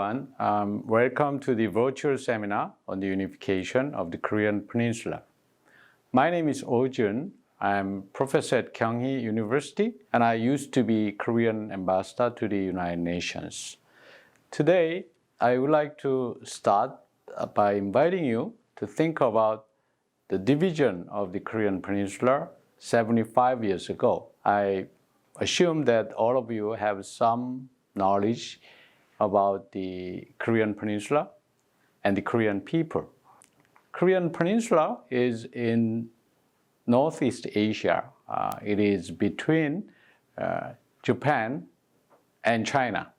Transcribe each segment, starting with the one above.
everyone. Welcome to the virtual seminar on the unification of the Korean Peninsula. My name is Oh Joon. I'm professor at Kyung Hee University, and I used to be Korean ambassador to the United Nations. Today, I would like to start by inviting you to think about the division of the Korean Peninsula 75 years ago. I assume that all of you have some knowledge about the Korean Peninsula and the Korean people. Korean Peninsula is in Northeast Asia. It is between Japan and China,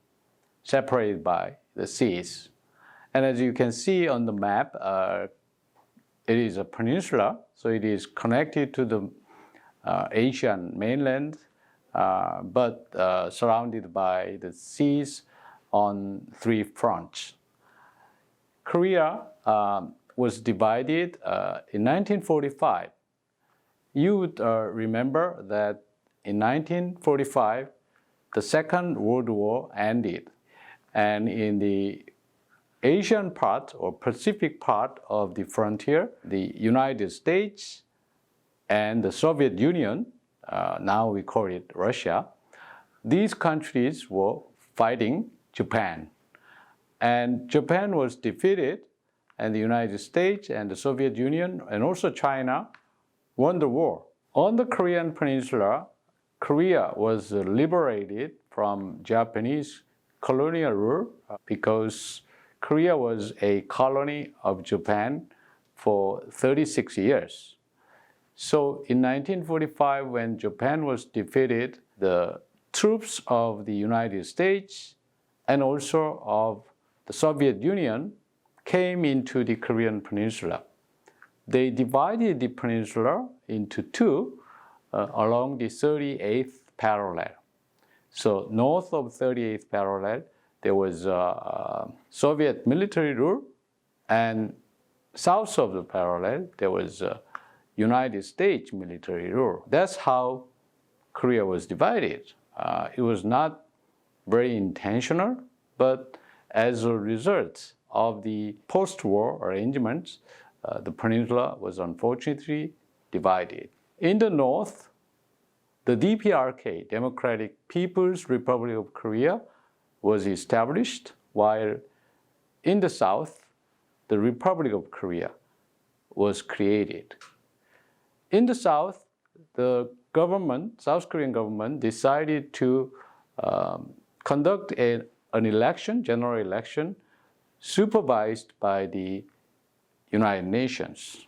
separated by the seas. And as you can see on the map, it is a peninsula, so it is connected to the Asian mainland, but surrounded by the seas on three fronts. Korea was divided in 1945. You would remember that in 1945, the Second World War ended. And in the Asian part or Pacific part of the frontier, the United States and the Soviet Union, now we call it Russia, these countries were fighting Japan. And Japan was defeated, and the United States and the Soviet Union and also China won the war. On the Korean Peninsula, Korea was liberated from Japanese colonial rule because Korea was a colony of Japan for 36 years. So in 1945, when Japan was defeated, the troops of the United States and also of the Soviet Union came into the Korean Peninsula. They divided the peninsula into two along the 38th parallel. So north of 38th parallel, there was Soviet military rule, and south of the parallel, there was United States military rule. That's how Korea was divided. It was not very intentional, but as a result of the post-war arrangements, the peninsula was unfortunately divided. In the north, the DPRK, Democratic People's Republic of Korea, was established, while in the south, the Republic of Korea was created. In the south, the government, South Korean government, decided to conduct an election, general election, supervised by the United Nations.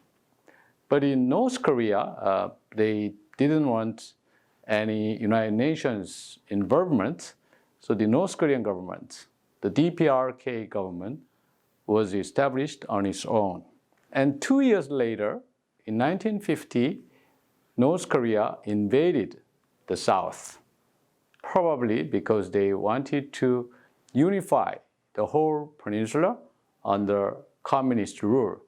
But in North Korea, they didn't want any United Nations involvement, so the North Korean government, the DPRK government, was established on its own. And 2 years later, in 1950, North Korea invaded the South, probably because they wanted to unify the whole peninsula under communist rule.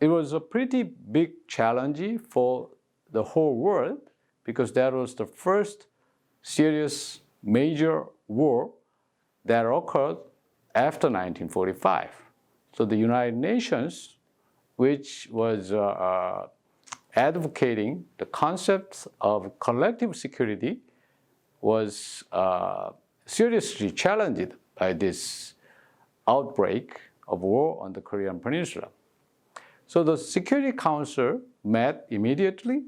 It was a pretty big challenge for the whole world because that was the first serious major war that occurred after 1945. So the United Nations, which was advocating the concept of collective security, was seriously challenged by this outbreak of war on the Korean Peninsula. So the Security Council met immediately,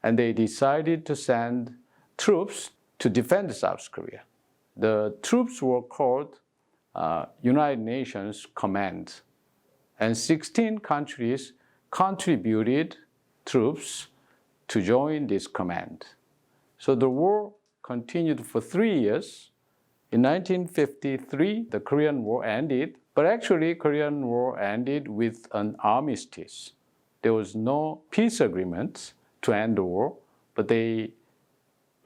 and they decided to send troops to defend South Korea. The troops were called United Nations Command, and 16 countries contributed troops to join this command. So the war continued for 3 years. In 1953, the Korean War ended, but actually Korean War ended with an armistice. There was no peace agreement to end the war, but they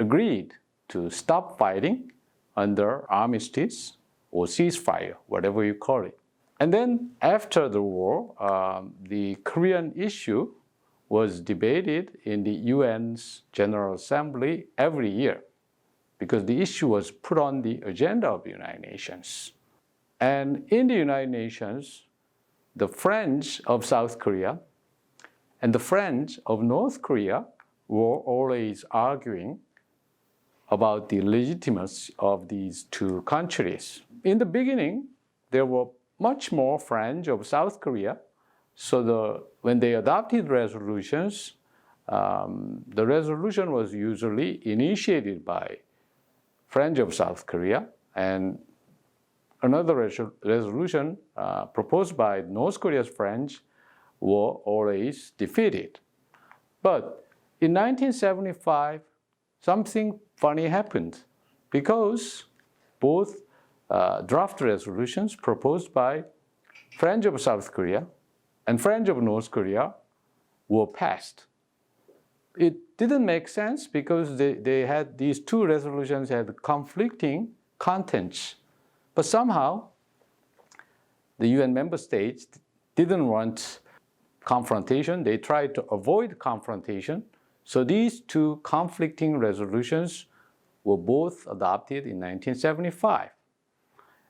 agreed to stop fighting under armistice or ceasefire, whatever you call it. And then after the war, the Korean issue was debated in the UN's General Assembly every year, because the issue was put on the agenda of the United Nations. And in the United Nations, the friends of South Korea and the friends of North Korea were always arguing about the legitimacy of these two countries. In the beginning, there were much more friends of South Korea. So when they adopted resolutions, the resolution was usually initiated by friends of South Korea, and another resolution proposed by North Korea's friends were always defeated. But in 1975, something funny happened because both draft resolutions proposed by friends of South Korea and friends of North Korea were passed. It didn't make sense because these two resolutions had conflicting contents. But somehow, the UN member states didn't want confrontation. They tried to avoid confrontation. So these two conflicting resolutions were both adopted in 1975.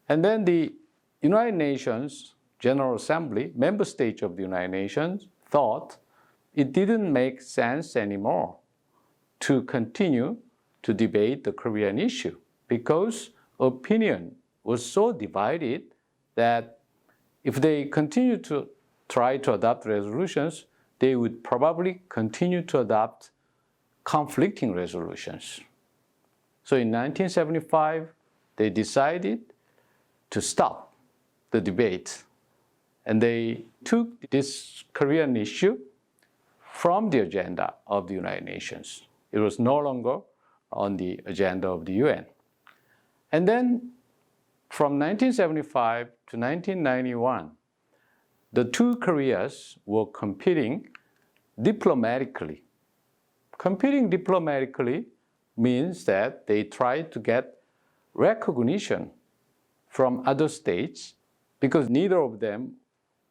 And then the United Nations General Assembly, member states of the United Nations, thought it didn't make sense anymore to continue to debate the Korean issue because opinion was so divided that if they continue to try to adopt resolutions, they would probably continue to adopt conflicting resolutions. So in 1975, they decided to stop the debate. And they took this Korean issue from the agenda of the United Nations. It was no longer on the agenda of the UN. And then from 1975 to 1991, the two Koreas were competing diplomatically. Competing diplomatically means that they tried to get recognition from other states because neither of them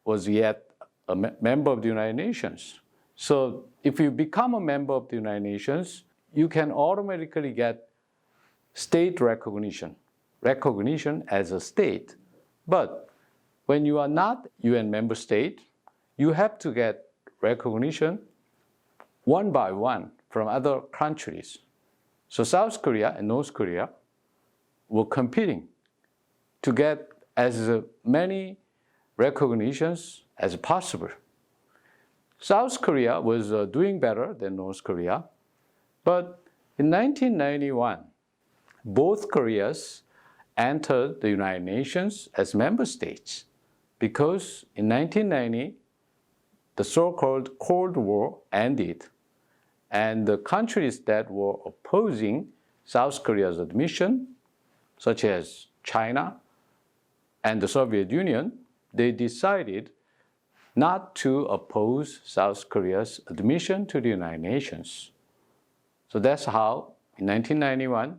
was yet a member of the United Nations. So if you become a member of the United Nations, you can automatically get state recognition as a state. But when you are not UN member state, you have to get recognition one by one from other countries. So South Korea and North Korea were competing to get as many recognitions as possible. South Korea was doing better than North Korea, but in 1991, both Koreas entered the United Nations as member states because in 1990, the so-called Cold War ended, and the countries that were opposing South Korea's admission, such as China and the Soviet Union, they decided not to oppose South Korea's admission to the United Nations. So that's how, in 1991,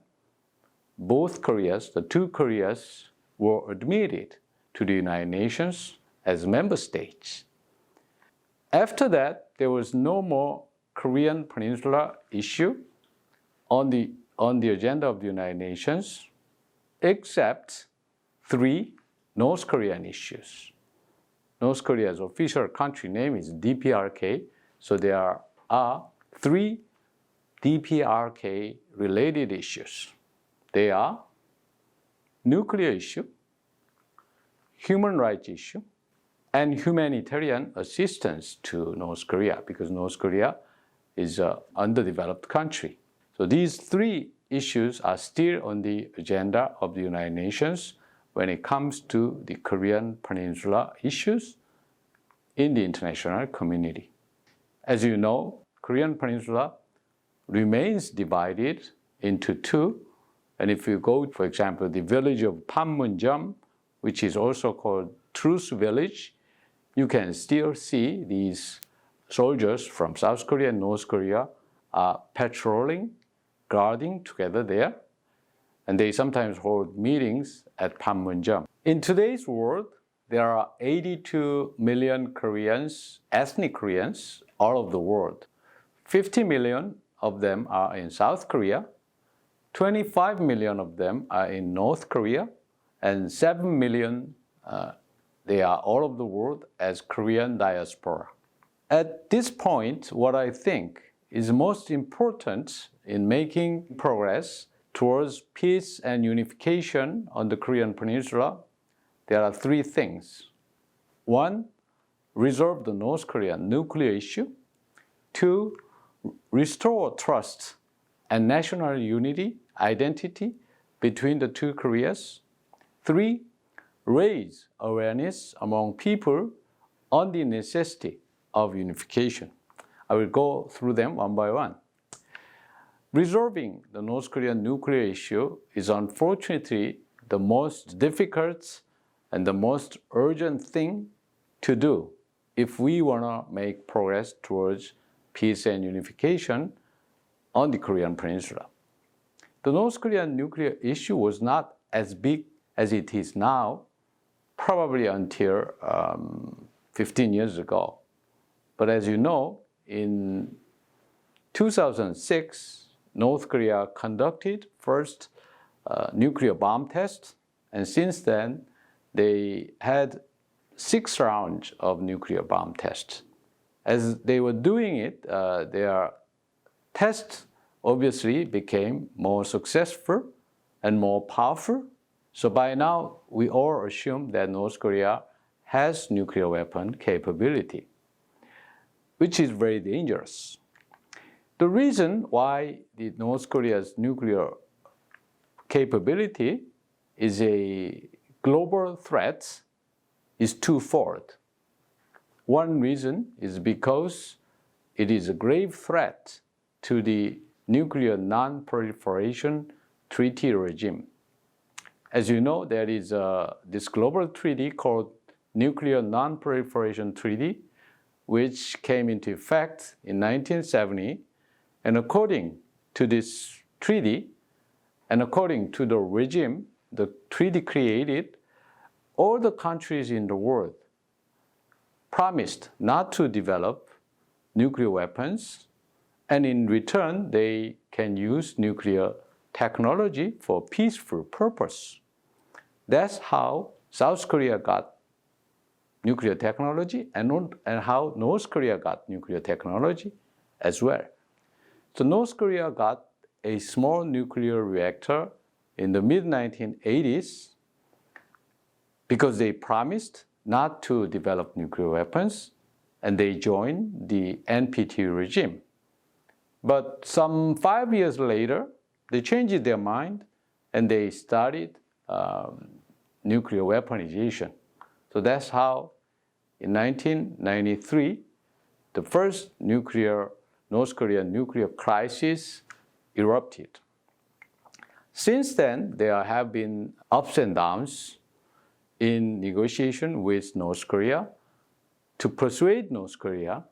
both Koreas, the two Koreas, were admitted to the United Nations as member states. After that, there was no more Korean Peninsula issue on the agenda of the United Nations, except three North Korean issues. North Korea's official country name is DPRK, so there are three DPRK related issues. They are nuclear issue, human rights issue, and humanitarian assistance to North Korea, because North Korea is an underdeveloped country. So these three issues are still on the agenda of the United Nations when it comes to the Korean Peninsula issues in the international community. As you know, Korean Peninsula remains divided into two. And if you go, for example, the village of Panmunjom, which is also called Truce Village, you can still see these soldiers from South Korea and North Korea are patrolling, guarding together there. And they sometimes hold meetings at Panmunjom. In today's world, there are 82 million Koreans, ethnic Koreans, all over the world. 50 million of them are in South Korea, 25 million of them are in North Korea, and 7 million, they are all over the world as Korean diaspora. At this point, what I think is most important in making progress towards peace and unification on the Korean Peninsula, there are three things. One, resolve the North Korean nuclear issue. Two, restore trust and national unity, identity between the two Koreas. Three, raise awareness among people on the necessity of unification. I will go through them one by one. Resolving the North Korean nuclear issue is unfortunately the most difficult and the most urgent thing to do if we want to make progress towards peace and unification on the Korean Peninsula. The North Korean nuclear issue was not as big as it is now, probably until 15 years ago. But as you know, in 2006, North Korea conducted first nuclear bomb test, and since then, they had 6 rounds of nuclear bomb tests. As they were doing it, their tests obviously became more successful and more powerful. So by now, we all assume that North Korea has nuclear weapon capability, which is very dangerous. The reason why the North Korea's nuclear capability is a global threat is twofold. One reason is because it is a grave threat to the nuclear non-proliferation treaty regime. As you know, there is this global treaty called Nuclear Non-Proliferation Treaty, which came into effect in 1970. And according to this treaty, and according to the regime the treaty created, all the countries in the world promised not to develop nuclear weapons, and in return, they can use nuclear technology for peaceful purpose. That's how South Korea got nuclear technology and how North Korea got nuclear technology as well. So North Korea got a small nuclear reactor in the mid-1980s because they promised not to develop nuclear weapons, and they joined the NPT regime. But some 5 years later, they changed their mind and they started nuclear weaponization. So that's how in 1993, the first North Korean nuclear crisis erupted. Since then, there have been ups and downs in negotiation with North Korea to persuade North Korea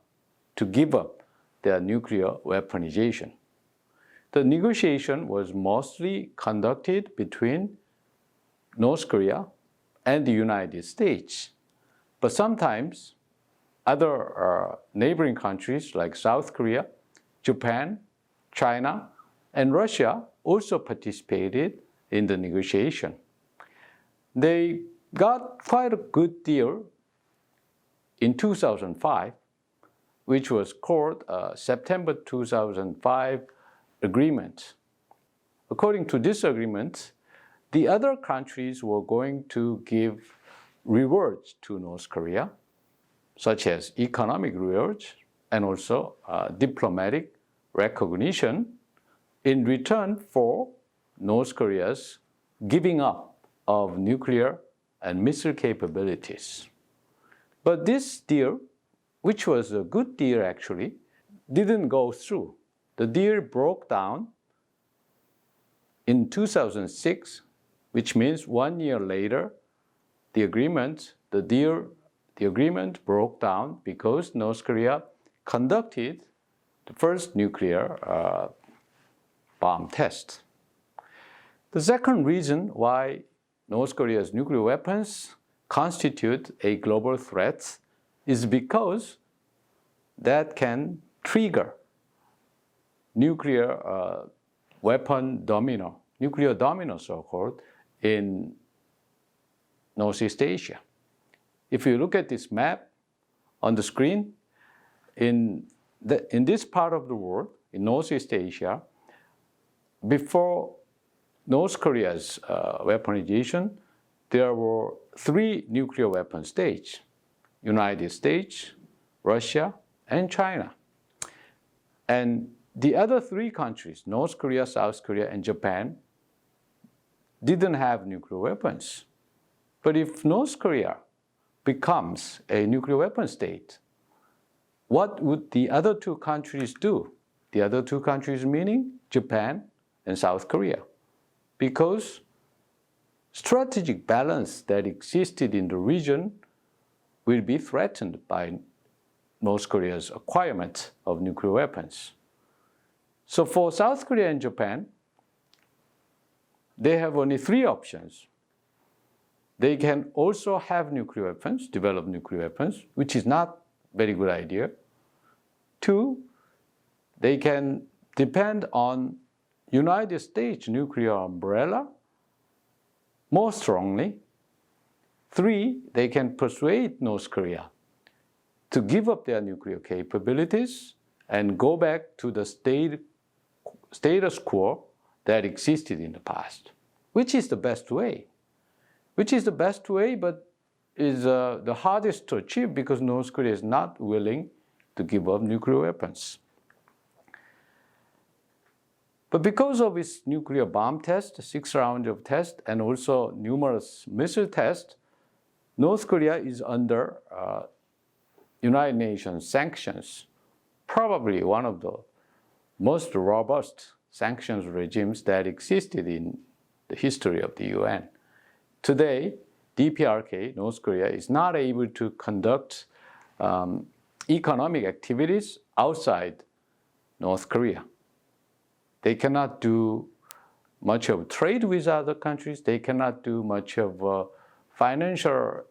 to give up their nuclear weaponization. The negotiation was mostly conducted between North Korea and the United States. But sometimes other neighboring countries like South Korea, Japan, China, and Russia also participated in the negotiation. They got quite a good deal in 2005, which was called September 2005 Agreement. According to this agreement, the other countries were going to give rewards to North Korea, such as economic rewards and also diplomatic recognition in return for North Korea's giving up of nuclear and missile capabilities. But this deal, which was a good deal actually, didn't go through. The deal broke down in 2006, which means 1 year later, the agreement broke down because North Korea conducted the first nuclear bomb test. The second reason why North Korea's nuclear weapons constitute a global threat is because that can trigger nuclear weapon domino, nuclear domino so-called, in Northeast Asia. If you look at this map on the screen, in this part of the world, in Northeast Asia, before North Korea's weaponization, there were 3 nuclear weapon states: United States, Russia, and China. And the other 3 countries, North Korea, South Korea, and Japan, didn't have nuclear weapons. But if North Korea becomes a nuclear weapon state, what would the other 2 countries do? The other 2 countries meaning Japan and South Korea. Because strategic balance that existed in the region will be threatened by North Korea's acquirement of nuclear weapons. So for South Korea and Japan, they have only 3 options. They can also have nuclear weapons, develop nuclear weapons, which is not a very good idea. 2, they can depend on United States nuclear umbrella more strongly. 3, they can persuade North Korea to give up their nuclear capabilities and go back to the status quo that existed in the past. Which is the best way? Which is the best way, but is the hardest to achieve because North Korea is not willing to give up nuclear weapons. But because of its nuclear bomb test, 6 rounds of tests, and also numerous missile tests, North Korea is under United Nations sanctions, probably one of the most robust sanctions regimes that existed in the history of the UN. Today, DPRK, North Korea, is not able to conduct economic activities outside North Korea. They cannot do much of trade with other countries. They cannot do much of financial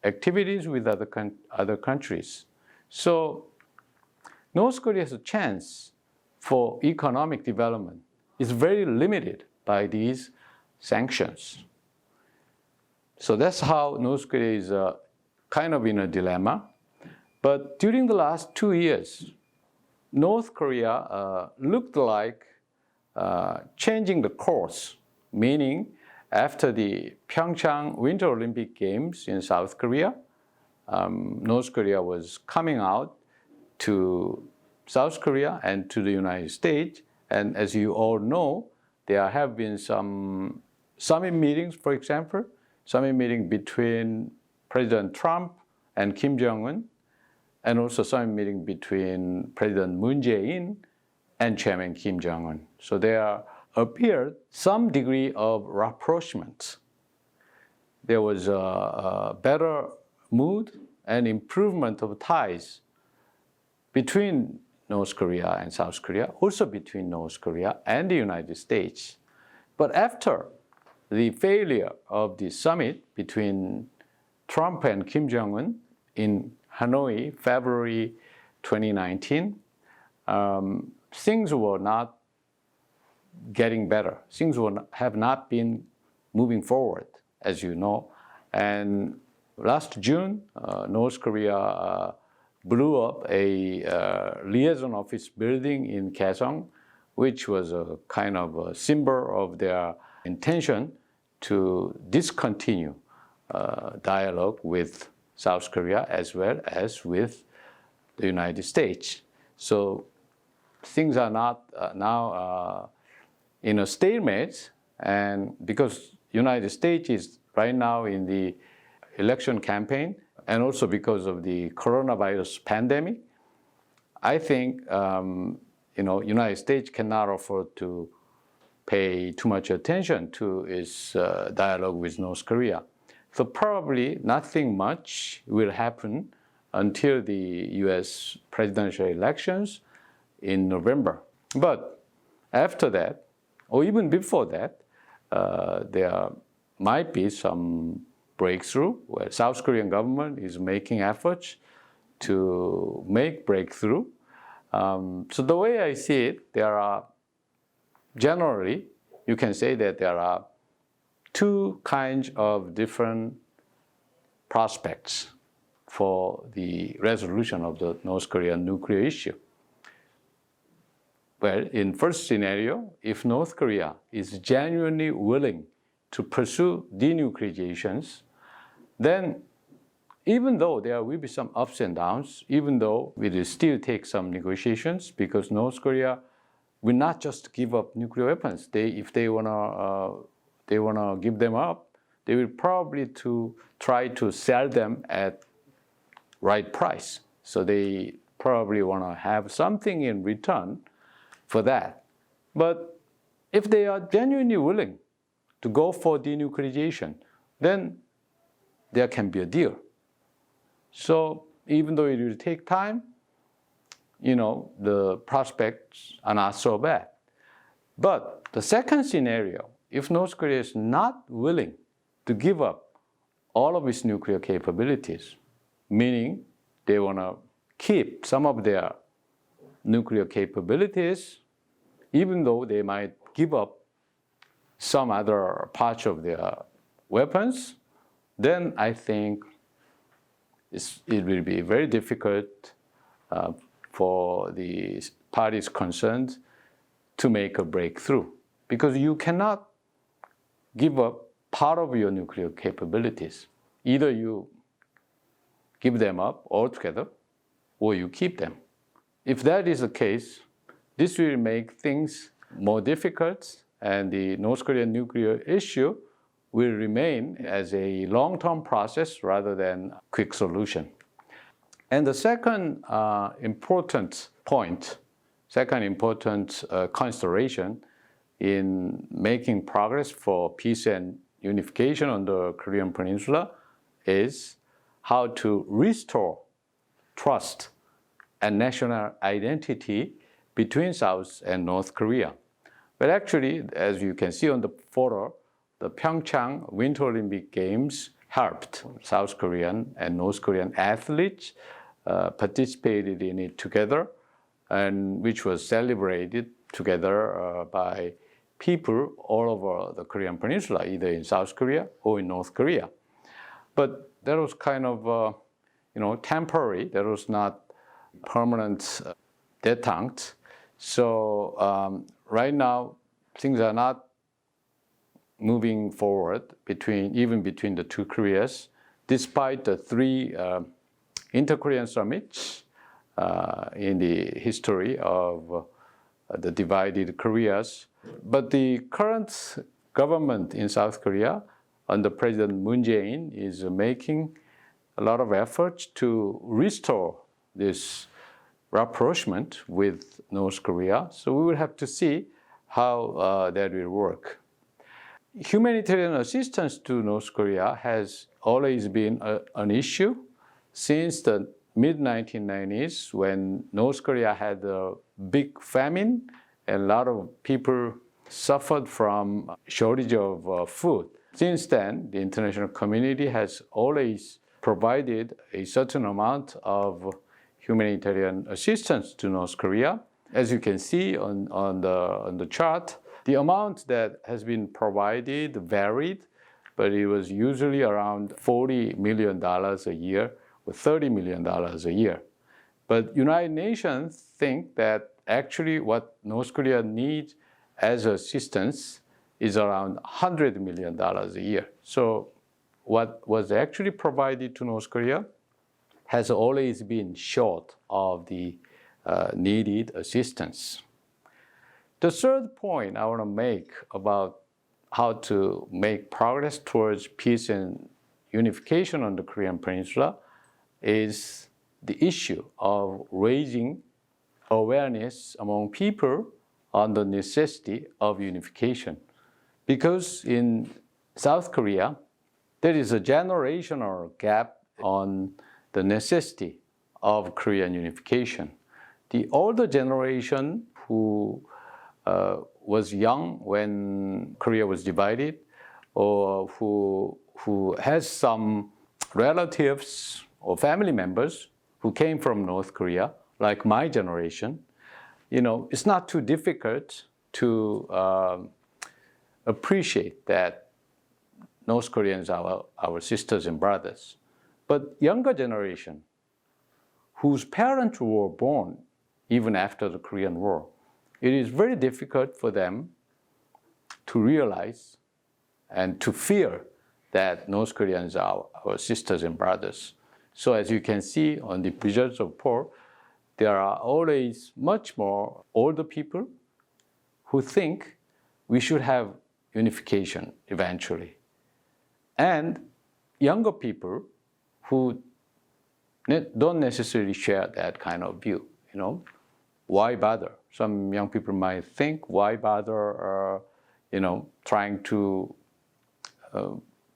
activities with other countries. So North Korea's chance for economic development is very limited by these sanctions. So that's how North Korea is kind of in a dilemma. But during the last 2 years, North Korea looked like changing the course, meaning after the Pyeongchang Winter Olympic Games in South Korea, North Korea was coming out to South Korea and to the United States. And as you all know, there have been some summit meetings, for example, summit meeting between President Trump and Kim Jong-un, and also summit meeting between President Moon Jae-in and Chairman Kim Jong-un. So there appeared some degree of rapprochement. There was a better mood and improvement of ties between North Korea and South Korea, also between North Korea and the United States. But after the failure of the summit between Trump and Kim Jong-un in Hanoi, February 2019, things were not getting better. Things have not been moving forward, as you know. And last June, North Korea blew up a liaison office building in Kaesong, which was a kind of a symbol of their intention to discontinue dialogue with South Korea as well as with the United States. So things are not now in a stalemate, and because United States is right now in the election campaign, and also because of the coronavirus pandemic, I think United States cannot afford to pay too much attention to its dialogue with North Korea. So probably nothing much will happen until the US presidential elections in November. But after that, or even before that, there might be some breakthrough where South Korean government is making efforts to make breakthrough. So the way I see it, there are generally, you can say that there are two kinds of different prospects for the resolution of the North Korean nuclear issue. Well, in first scenario, if North Korea is genuinely willing to pursue denuclearizations, then even though there will be some ups and downs, even though it will still take some negotiations, because North Korea will not just give up nuclear weapons. If they wanna give them up, they will probably try to sell them at right price. So they probably want to have something in return for that. But if they are genuinely willing to go for denuclearization, then there can be a deal. So even though it will take time, the prospects are not so bad. But the second scenario, if North Korea is not willing to give up all of its nuclear capabilities, meaning they want to keep some of their nuclear capabilities, even though they might give up some other parts of their weapons, then I think it will be very difficult for the parties concerned to make a breakthrough, because you cannot give up part of your nuclear capabilities. Either you give them up altogether, or you keep them. If that is the case, this will make things more difficult, and the North Korean nuclear issue will remain as a long-term process rather than a quick solution. And the second important consideration in making progress for peace and unification on the Korean Peninsula is how to restore trust and national identity between South and North Korea. But actually, as you can see on the photo, the Pyeongchang Winter Olympic Games helped South Korean and North Korean athletes participated in it together, and which was celebrated together by people all over the Korean Peninsula, either in South Korea or in North Korea. But that was kind of temporary. That was not permanent detente. So right now, things are not moving forward between the two Koreas, despite the three inter-Korean summits in the history of the divided Koreas. But the current government in South Korea, under President Moon Jae-in, is making a lot of efforts to restore this rapprochement with North Korea. So we will have to see how that will work. Humanitarian assistance to North Korea has always been an issue since the mid-1990s, when North Korea had a big famine and a lot of people suffered from shortage of food. Since then, the international community has always provided a certain amount of humanitarian assistance to North Korea. As you can see on the chart, the amount that has been provided varied, but it was usually around $40 million a year or $30 million a year. But United Nations think that actually what North Korea needs as assistance is around $100 million a year. So what was actually provided to North Korea has always been short of the needed assistance. The third point I want to make about how to make progress towards peace and unification on the Korean Peninsula is the issue of raising awareness among people on the necessity of unification. Because in South Korea, there is a generational gap on the necessity of Korean unification. The older generation who was young when Korea was divided, or who has some relatives or family members who came from North Korea, like my generation, it's not too difficult to appreciate that North Koreans are our sisters and brothers. But younger generation, whose parents were born even after the Korean War, it is very difficult for them to realize and to fear that North Koreans are our sisters and brothers. So as you can see on the results of poll, there are always much more older people who think we should have unification eventually. And younger people who don't necessarily share that kind of view, Why bother? Some young people might think, why bother, trying to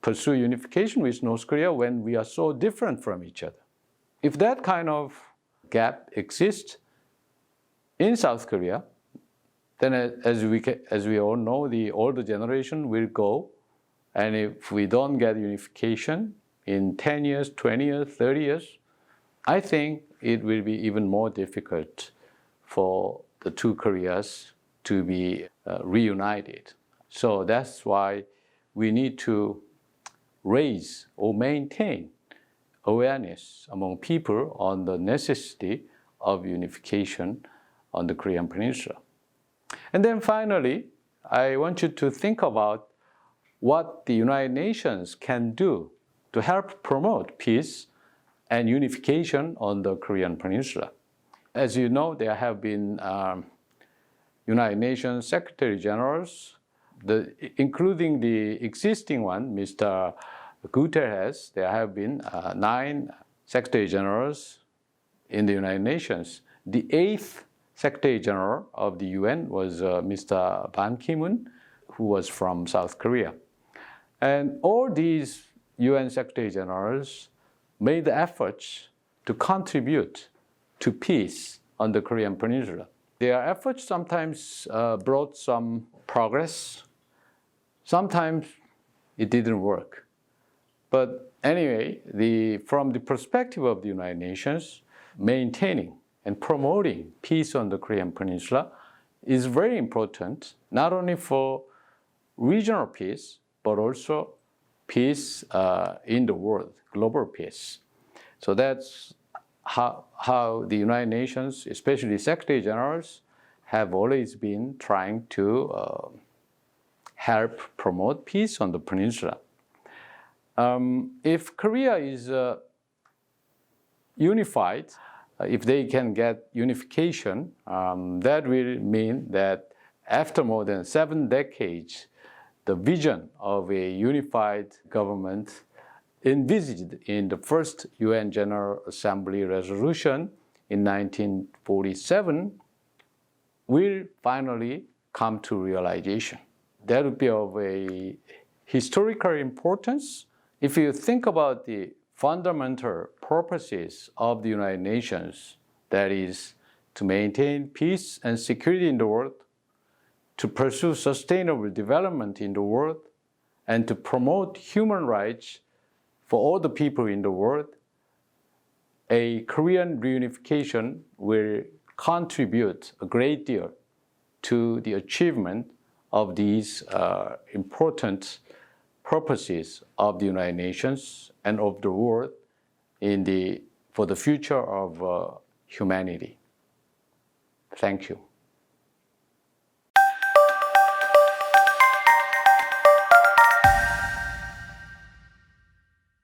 pursue unification with North Korea when we are so different from each other? If that kind of gap exists in South Korea, then as we all know, the older generation will go, and if we don't get unification in 10 years, 20 years, 30 years, I think it will be even more difficult for the two Koreas to be reunited. So that's why we need to raise or maintain awareness among people on the necessity of unification on the Korean Peninsula. And then finally, I want you to think about what the United Nations can do to help promote peace and unification on the Korean Peninsula. As you know, there have been United Nations Secretary Generals, including the existing one, Mr. Guterres. There have been 9 Secretary Generals in the United Nations. The 8th Secretary General of the UN was Mr. Ban Ki-moon, who was from South Korea. And all these UN Secretary Generals made efforts to contribute to peace on the Korean Peninsula. Their efforts sometimes brought some progress. Sometimes it didn't work. But anyway, from the perspective of the United Nations, maintaining and promoting peace on the Korean Peninsula is very important, not only for regional peace, but also peace in the world, global peace. So that's how the United Nations, especially Secretary Generals, have always been trying to help promote peace on the peninsula. If Korea is unified, if they can get unification, that will mean that after more than 7 decades, the vision of a unified government envisaged in the first UN General Assembly resolution in 1947 will finally come to realization. That would be of a historical importance. If you think about the fundamental purposes of the United Nations, that is to maintain peace and security in the world, to pursue sustainable development in the world, and to promote human rights for all the people in the world, a Korean reunification will contribute a great deal to the achievement of these important purposes of the United Nations and of the world for the future of humanity. Thank you.